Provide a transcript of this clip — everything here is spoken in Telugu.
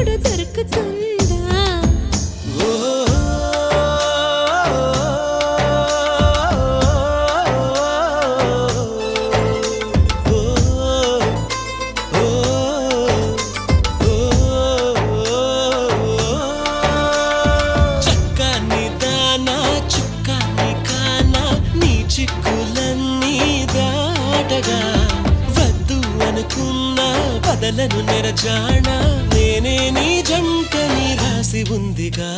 ఇప్పుడు దొరుకుతుందా చక్కని దానా చుక్కని కానా నీ చిక్కులన్నీ దాటగా వద్దు అనుకున్నా బదలను నెరజానా నేనే నీ జంటని రాసి ఉందిగా